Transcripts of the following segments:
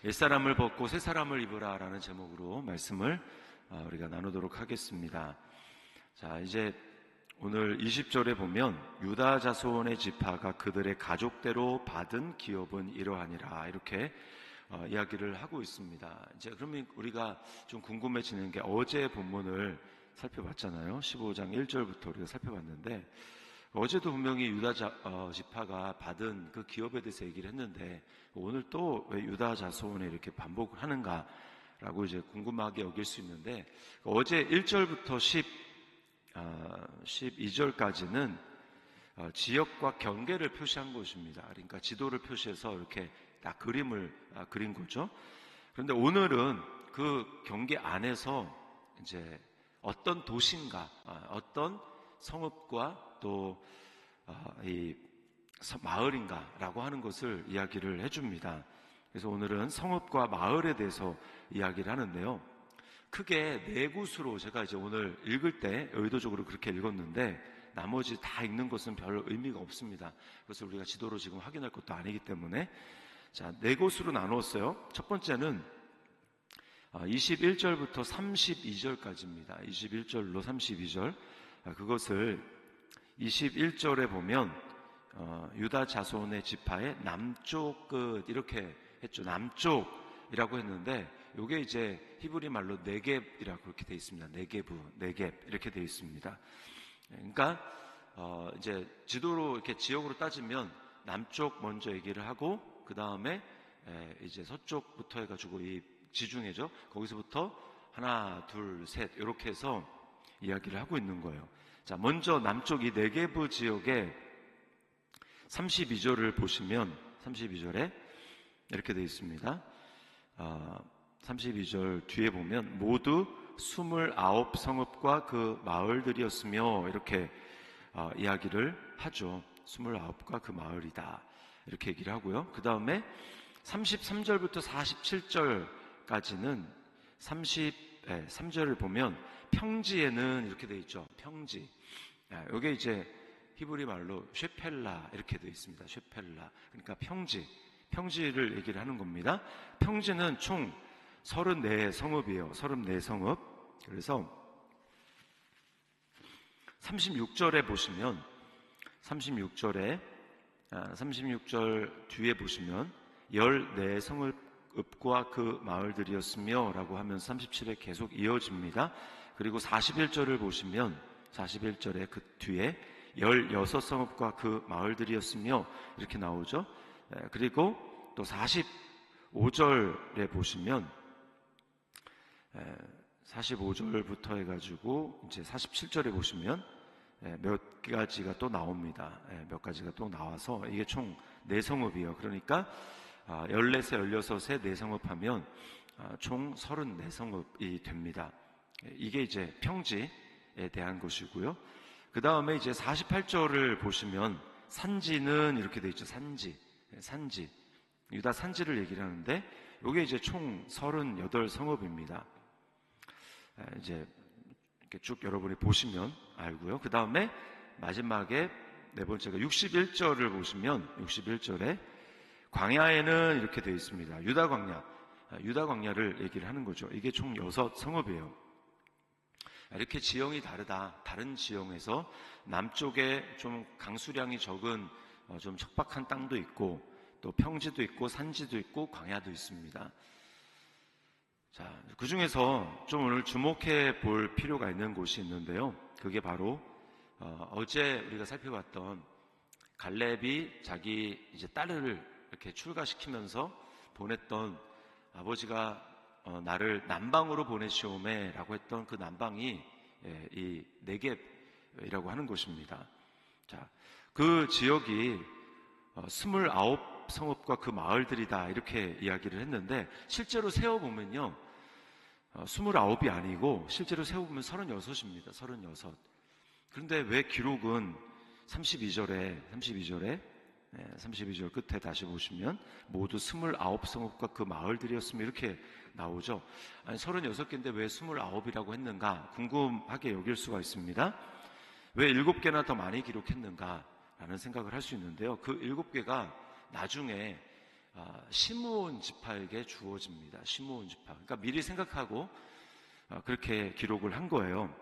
옛사람을 벗고 새사람을 입으라 라는 제목으로 말씀을 우리가 나누도록 하겠습니다. 자, 이제 오늘 20절에 보면 유다 자손의 지파가 그들의 가족대로 받은 기업은 이러하니라 이렇게 이야기를 하고 있습니다. 이제 그러면 우리가 좀 궁금해지는 게 어제 본문을 살펴봤잖아요. 15장 1절부터 우리가 살펴봤는데 어제도 분명히 유다 지파가 받은 그 기업에 대해서 얘기를 했는데 오늘 또 왜 유다 자손에 이렇게 반복을 하는가 라고 이제 궁금하게 여길 수 있는데 어제 1절부터 12절까지는 지역과 경계를 표시한 것입니다. 그러니까 지도를 표시해서 이렇게 딱 그림을 그린 거죠. 그런데 오늘은 그 경계 안에서 이제 어떤 도시인가, 어떤 성읍과 또 이 마을인가라고 하는 것을 이야기를 해줍니다. 그래서 오늘은 성읍과 마을에 대해서 이야기를 하는데요. 크게 네 곳으로 제가 이제 오늘 읽을 때 의도적으로 그렇게 읽었는데 나머지 다 읽는 것은 별 의미가 없습니다. 그래서 우리가 지도로 지금 확인할 것도 아니기 때문에 자, 네 곳으로 나누었어요. 첫 번째는 21절부터 32절까지입니다. 21절로 32절. 그것을 21절에 보면 유다 자손의 지파의 남쪽 끝 이렇게 했죠. 남쪽이라고 했는데 이게 이제 히브리 말로 네겝이라고 그렇게 되어 있습니다. 네겝 이렇게 되어 있습니다. 그러니까 이제 지도로 이렇게 지역으로 따지면 남쪽 먼저 얘기를 하고 그 다음에 이제 서쪽부터 해가지고 이 지중해죠. 거기서부터 하나, 둘, 셋 이렇게 해서 이야기를 하고 있는 거예요. 자, 먼저 남쪽 이 네게브 지역의 32절을 보시면 32절에 이렇게 되어 있습니다. 32절 뒤에 보면 모두 29성읍과 그 마을들이었으며 이렇게 이야기를 하죠. 29과 그 마을이다 이렇게 얘기를 하고요. 그 다음에 33절부터 47절까지는 33절을 보면 평지에는 이렇게 되어 있죠. 평지. 이게 이제 히브리 말로 쉐펠라 이렇게 되어 있습니다. 쉐펠라. 그러니까 평지를 얘기를 하는 겁니다. 평지는 총 34성읍이에요. 34성읍. 그래서 36절에 보시면 36절 뒤에 보시면 14성읍과 그 마을들이었으며 라고 하면서 37에 계속 이어집니다. 그리고 41절을 보시면 41절에 그 뒤에 16성읍과 그 마을들이었으며 이렇게 나오죠. 그리고 또 45절에 보시면 45절부터 해가지고 이제 47절에 보시면 몇 가지가 또 나옵니다. 몇 가지가 또 나와서 이게 총 4성읍이에요. 그러니까 14세, 16세 4성읍 하면 총 34성읍이 됩니다. 이게 이제 평지에 대한 것이고요. 그 다음에 이제 48절을 보시면 산지는 이렇게 되어 있죠. 산지. 유다 산지를 얘기를 하는데 이게 이제 총 38성읍입니다. 이제 이렇게 쭉 여러분이 보시면 알고요. 그 다음에 마지막에 네 번째가 61절을 보시면 61절에 광야에는 이렇게 되어 있습니다. 유다 광야를 얘기를 하는 거죠. 이게 총 6성읍이에요. 이렇게 지형이 다른 지형에서 남쪽에 좀 강수량이 적은 좀 척박한 땅도 있고 또 평지도 있고 산지도 있고 광야도 있습니다. 자, 그 중에서 좀 오늘 주목해 볼 필요가 있는 곳이 있는데요. 그게 바로 어제 우리가 살펴봤던 갈렙이 자기 이제 딸을 이렇게 출가시키면서 보냈던 아버지가 나를 남방으로 보내시오매라고 했던 그 남방이 이 네겝이라고 하는 곳입니다. 자, 그 지역이 29성읍과 그 마을들이다 이렇게 이야기를 했는데 실제로 세어보면요 29이 아니고 실제로 세어보면 36입니다. 36. 그런데 왜 기록은 32절 끝에 다시 보시면 모두 29성읍과 그 마을들이었으면 이렇게 나오죠. 아니 36개인데 왜 29이라고 했는가 궁금하게 여길 수가 있습니다. 왜 7개나 더 많이 기록했는가 라는 생각을 할 수 있는데요. 그 7개가 나중에 시므온 지파에게 주어집니다. 시므온 지파. 그러니까 미리 생각하고 그렇게 기록을 한 거예요.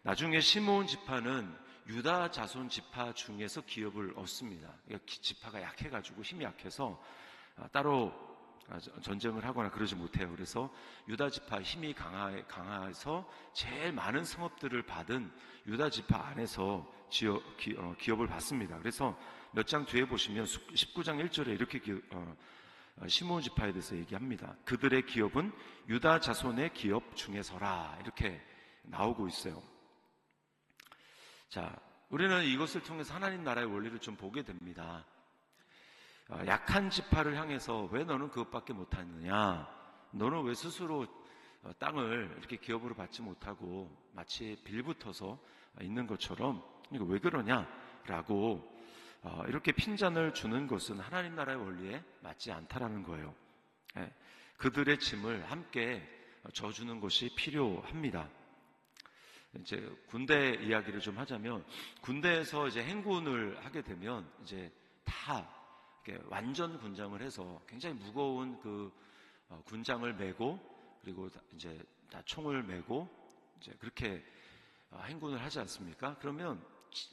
나중에 시므온 지파는 유다 자손 지파 중에서 기업을 얻습니다. 그러니까 지파가 약해가지고 힘이 약해서 따로 전쟁을 하거나 그러지 못해요. 그래서 유다 지파 힘이 강해서 제일 많은 성읍들을 받은 유다 지파 안에서 기업을 받습니다. 그래서 몇 장 뒤에 보시면 19장 1절에 이렇게 시므온 지파에 대해서 얘기합니다. 그들의 기업은 유다 자손의 기업 중에서라, 이렇게 나오고 있어요. 자, 우리는 이것을 통해서 하나님 나라의 원리를 좀 보게 됩니다. 약한 지파를 향해서 왜 너는 그것밖에 못하느냐, 너는 왜 스스로 땅을 이렇게 기업으로 받지 못하고 마치 빌붙어서 있는 것처럼 이거 왜 그러냐라고 이렇게 핀잔을 주는 것은 하나님 나라의 원리에 맞지 않다라는 거예요. 그들의 짐을 함께 져주는 것이 필요합니다. 이제 군대 이야기를 좀 하자면, 군대에서 이제 행군을 하게 되면 이제 다 이렇게 완전 군장을 해서 굉장히 무거운 그 군장을 메고, 그리고 이제 다 총을 메고 이제 그렇게 행군을 하지 않습니까? 그러면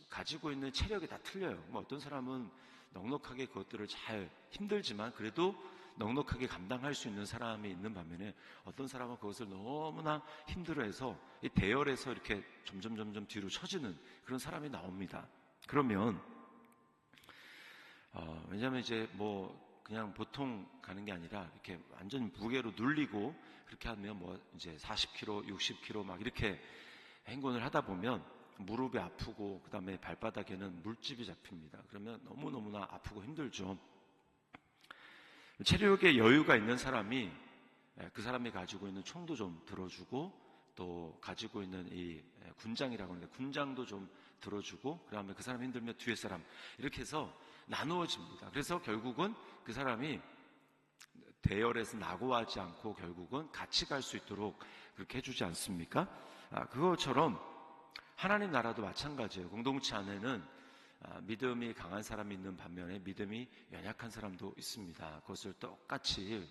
가지고 있는 체력이 다 틀려요. 뭐 어떤 사람은 넉넉하게 그것들을 잘, 힘들지만 그래도 넉넉하게 감당할 수 있는 사람이 있는 반면에, 어떤 사람은 그것을 너무나 힘들어해서 이 대열에서 이렇게 점점 뒤로 처지는 그런 사람이 나옵니다. 그러면 왜냐하면 이제 뭐 그냥 보통 가는 게 아니라 이렇게 완전 무게로 눌리고 그렇게 하면 뭐 이제 40km, 60km 막 이렇게 행군을 하다 보면 무릎이 아프고 그 다음에 발바닥에는 물집이 잡힙니다. 그러면 너무너무나 아프고 힘들죠. 체력에 여유가 있는 사람이 그 사람이 가지고 있는 총도 좀 들어주고, 또 가지고 있는 이 군장이라고 하는데 군장도 좀 들어주고, 그 다음에 그 사람이 힘들면 뒤에 사람, 이렇게 해서 나누어집니다. 그래서 결국은 그 사람이 대열에서 낙오하지 않고 결국은 같이 갈 수 있도록 그렇게 해주지 않습니까? 그것처럼 하나님 나라도 마찬가지예요. 공동체 안에는 믿음이 강한 사람이 있는 반면에 믿음이 연약한 사람도 있습니다. 그것을 똑같이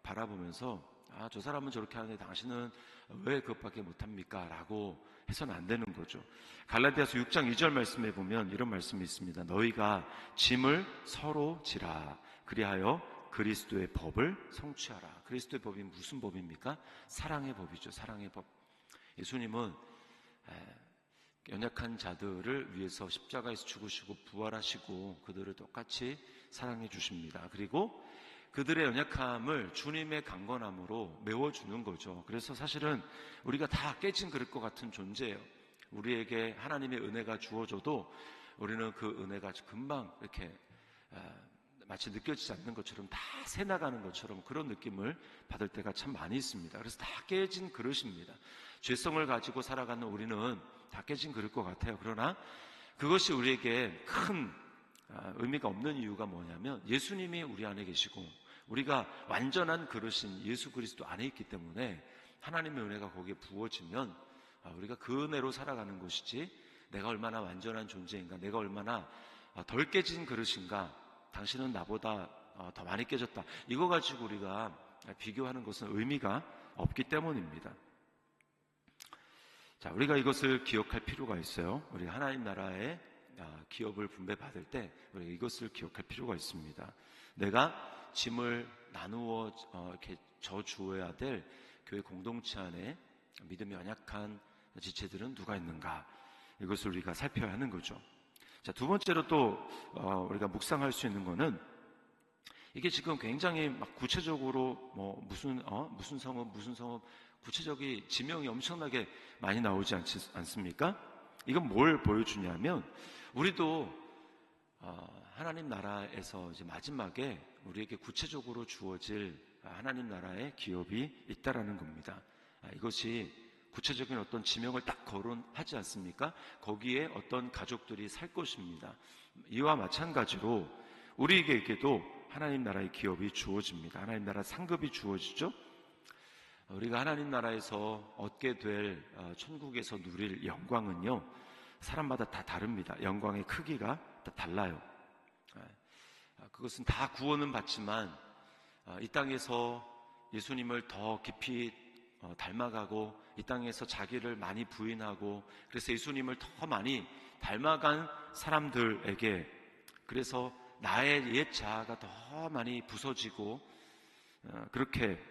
바라보면서 저 사람은 저렇게 하는데 당신은 왜 그것밖에 못합니까? 라고 해서는 안 되는 거죠. 갈라디아서 6장 2절 말씀에 보면 이런 말씀이 있습니다. 너희가 짐을 서로 지라, 그리하여 그리스도의 법을 성취하라. 그리스도의 법이 무슨 법입니까? 사랑의 법이죠. 사랑의 법. 예수님은 연약한 자들을 위해서 십자가에서 죽으시고 부활하시고 그들을 똑같이 사랑해 주십니다. 그리고 그들의 연약함을 주님의 강건함으로 메워주는 거죠. 그래서 사실은 우리가 다 깨진 그릇과 같은 존재예요. 우리에게 하나님의 은혜가 주어져도 우리는 그 은혜가 금방 이렇게 마치 느껴지지 않는 것처럼, 다 새나가는 것처럼 그런 느낌을 받을 때가 참 많이 있습니다. 그래서 다 깨진 그릇입니다. 죄성을 가지고 살아가는 우리는 다 깨진 그릇 것 같아요. 그러나 그것이 우리에게 큰 의미가 없는 이유가 뭐냐면, 예수님이 우리 안에 계시고 우리가 완전한 그릇인 예수 그리스도 안에 있기 때문에 하나님의 은혜가 거기에 부어지면 우리가 그 은혜로 살아가는 것이지, 내가 얼마나 완전한 존재인가, 내가 얼마나 덜 깨진 그릇인가, 당신은 나보다 더 많이 깨졌다, 이거 가지고 우리가 비교하는 것은 의미가 없기 때문입니다. 자, 우리가 이것을 기억할 필요가 있어요. 우리 하나님 나라의 기업을 분배받을 때 우리가 이것을 기억할 필요가 있습니다. 내가 짐을 나누어 이렇게 져주어야 될 교회 공동체 안에 믿음이 연약한 지체들은 누가 있는가, 이것을 우리가 살펴야 하는 거죠. 자, 두 번째로 또 우리가 묵상할 수 있는 거는, 이게 지금 굉장히 막 구체적으로 뭐 무슨 성읍 구체적인 지명이 엄청나게 많이 나오지 않습니까? 이건 뭘 보여주냐면, 우리도 하나님 나라에서 이제 마지막에 우리에게 구체적으로 주어질 하나님 나라의 기업이 있다라는 겁니다. 이것이 구체적인 어떤 지명을 딱 거론하지 않습니까? 거기에 어떤 가족들이 살 것입니다. 이와 마찬가지로 우리에게도 하나님 나라의 기업이 주어집니다. 하나님 나라 상급이 주어지죠. 우리가 하나님 나라에서 얻게 될 천국에서 누릴 영광은요, 사람마다 다 다릅니다. 영광의 크기가 다 달라요. 그것은 다 구원은 받지만 이 땅에서 예수님을 더 깊이 닮아가고 이 땅에서 자기를 많이 부인하고 그래서 예수님을 더 많이 닮아간 사람들에게 그래서 나의 옛 자아가 더 많이 부서지고 그렇게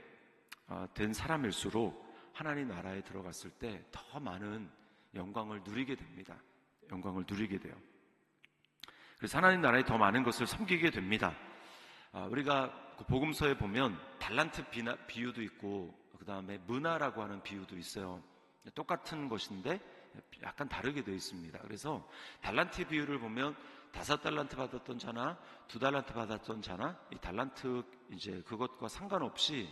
된 사람일수록 하나님 나라에 들어갔을 때 더 많은 영광을 누리게 됩니다. 영광을 누리게 돼요. 그래서 하나님 나라에 더 많은 것을 섬기게 됩니다. 우리가 그 복음서에 보면 달란트 비유도 있고 그 다음에 문화라고 하는 비유도 있어요. 똑같은 것인데 약간 다르게 되어 있습니다. 그래서 달란트 비유를 보면 5달란트 받았던 자나 2달란트 받았던 자나 이 달란트 이제 그것과 상관없이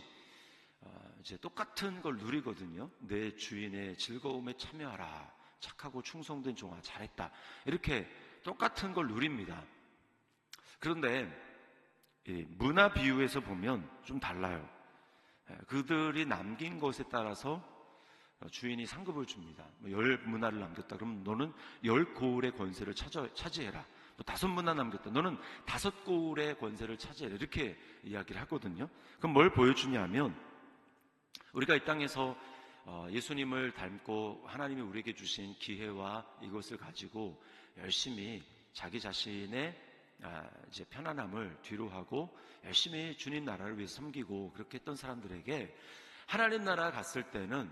이제 똑같은 걸 누리거든요. 내 주인의 즐거움에 참여하라. 착하고 충성된 종아 잘했다. 이렇게 똑같은 걸 누립니다. 그런데 이 문화 비유에서 보면 좀 달라요. 그들이 남긴 것에 따라서 주인이 상급을 줍니다. 10문화를 남겼다. 그럼 너는 10고을의 권세를 차지해라. 5문화 남겼다. 너는 5고을의 권세를 차지해라. 이렇게 이야기를 하거든요. 그럼 뭘 보여주냐 하면 우리가 이 땅에서 예수님을 닮고 하나님이 우리에게 주신 기회와 이것을 가지고 열심히 자기 자신의 이제 편안함을 뒤로 하고 열심히 주님 나라를 위해서 섬기고 그렇게 했던 사람들에게 하나님 나라 갔을 때는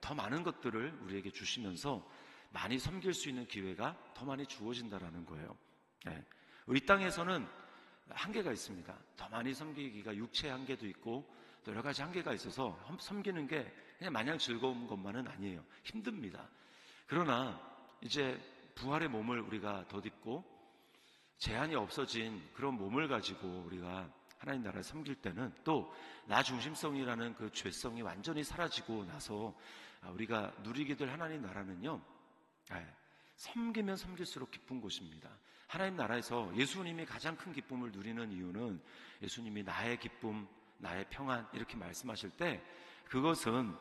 더 많은 것들을 우리에게 주시면서 많이 섬길 수 있는 기회가 더 많이 주어진다라는 거예요. 우리 땅에서는 한계가 있습니다. 더 많이 섬기기가 육체의 한계도 있고 또 여러 가지 한계가 있어서 섬기는 게 그냥 마냥 즐거운 것만은 아니에요. 힘듭니다. 그러나 이제 부활의 몸을 우리가 덧입고 제한이 없어진 그런 몸을 가지고 우리가 하나님 나라를 섬길 때는 또 나 중심성이라는 그 죄성이 완전히 사라지고 나서 우리가 누리게 될 하나님 나라는요, 섬기면 섬길수록 기쁜 곳입니다. 하나님 나라에서 예수님이 가장 큰 기쁨을 누리는 이유는 예수님이 나의 기쁨, 나의 평안 이렇게 말씀하실 때 그것은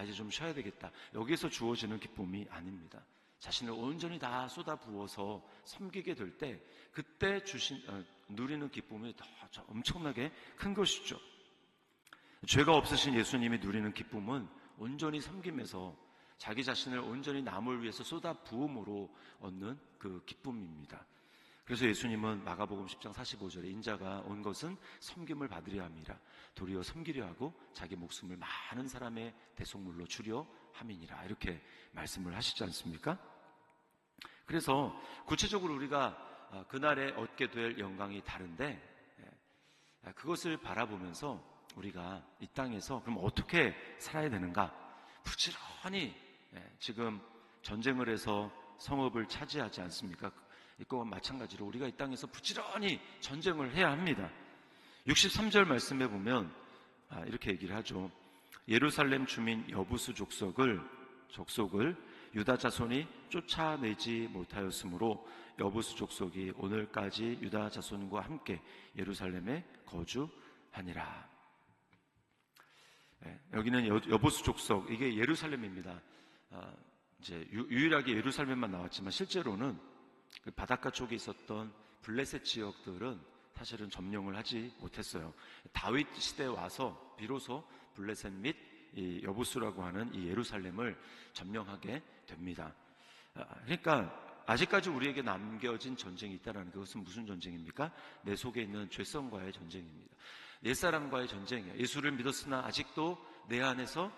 이제 좀 쉬어야 되겠다. 여기에서 주어지는 기쁨이 아닙니다. 자신을 온전히 다 쏟아 부어서 섬기게 될 때 그때 누리는 기쁨이 더 엄청나게 큰 것이죠. 죄가 없으신 예수님이 누리는 기쁨은 온전히 섬김에서 자기 자신을 온전히 남을 위해서 쏟아 부음으로 얻는 그 기쁨입니다. 그래서 예수님은 마가복음 10장 45절에 인자가 온 것은 섬김을 받으려 함이라 도리어 섬기려 하고 자기 목숨을 많은 사람의 대속물로 주려 함이니라 이렇게 말씀을 하시지 않습니까? 그래서 구체적으로 우리가 그날에 얻게 될 영광이 다른데 그것을 바라보면서 우리가 이 땅에서 그럼 어떻게 살아야 되는가? 부지런히 지금 전쟁을 해서 성읍을 차지하지 않습니까? 이거와 마찬가지로 우리가 이 땅에서 부지런히 전쟁을 해야 합니다. 63절 말씀에 보면 이렇게 얘기를 하죠. 예루살렘 주민 여부수 족속을 유다 자손이 쫓아내지 못하였으므로 여부수 족속이 오늘까지 유다 자손과 함께 예루살렘에 거주하니라. 여기는 여부수 족속, 이게 예루살렘입니다. 이제 유일하게 예루살렘만 나왔지만 실제로는 그 바닷가 쪽에 있었던 블레셋 지역들은 사실은 점령을 하지 못했어요. 다윗 시대에 와서 비로소 블레셋 및 이 여부수라고 하는 이 예루살렘을 점령하게 됩니다. 그러니까 아직까지 우리에게 남겨진 전쟁이 있다는 것은 무슨 전쟁입니까? 내 속에 있는 죄성과의 전쟁입니다. 옛사람과의 전쟁이에요. 예수를 믿었으나 아직도 내 안에서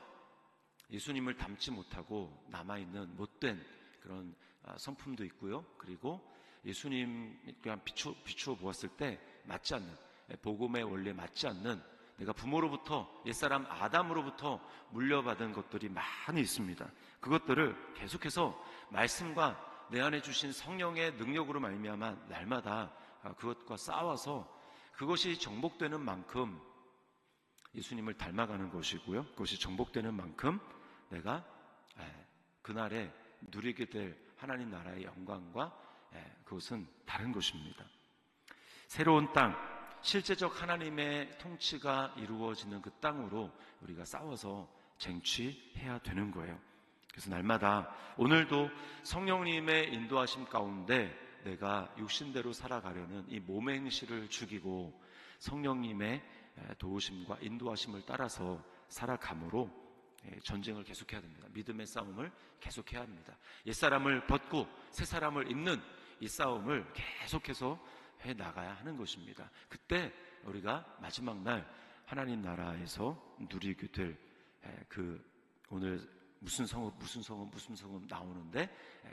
예수님을 닮지 못하고 남아있는 못된 그런 성품도 있고요. 그리고 예수님 그냥 비추어 보았을 때 맞지 않는, 복음의 원리에 맞지 않는, 내가 부모로부터 옛사람 아담으로부터 물려받은 것들이 많이 있습니다. 그것들을 계속해서 말씀과 내 안에 주신 성령의 능력으로 말미암아 날마다 그것과 싸워서 그것이 정복되는 만큼 예수님을 닮아가는 것이고요. 그것이 정복되는 만큼 내가 그날에 누리게 될 하나님 나라의 영광과 그것은 다른 것입니다. 새로운 땅, 실제적 하나님의 통치가 이루어지는 그 땅으로 우리가 싸워서 쟁취해야 되는 거예요. 그래서 날마다 오늘도 성령님의 인도하심 가운데 내가 육신대로 살아가려는 이 몸의 행실을 죽이고 성령님의 도우심과 인도하심을 따라서 살아감으로 전쟁을 계속해야 됩니다. 믿음의 싸움을 계속해야 합니다. 옛사람을 벗고 새사람을 입는 이 싸움을 계속해서 해나가야 하는 것입니다. 그때 우리가 마지막 날 하나님 나라에서 누리게 될 오늘 무슨 성읍 나오는데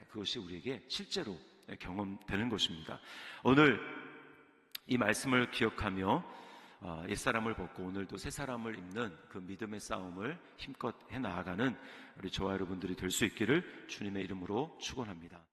그것이 우리에게 실제로 경험되는 것입니다. 오늘 이 말씀을 기억하며 옛사람을 벗고 오늘도 새사람을 입는 그 믿음의 싸움을 힘껏 해나가는 우리 저와 여러분들이 될 수 있기를 주님의 이름으로 축원합니다.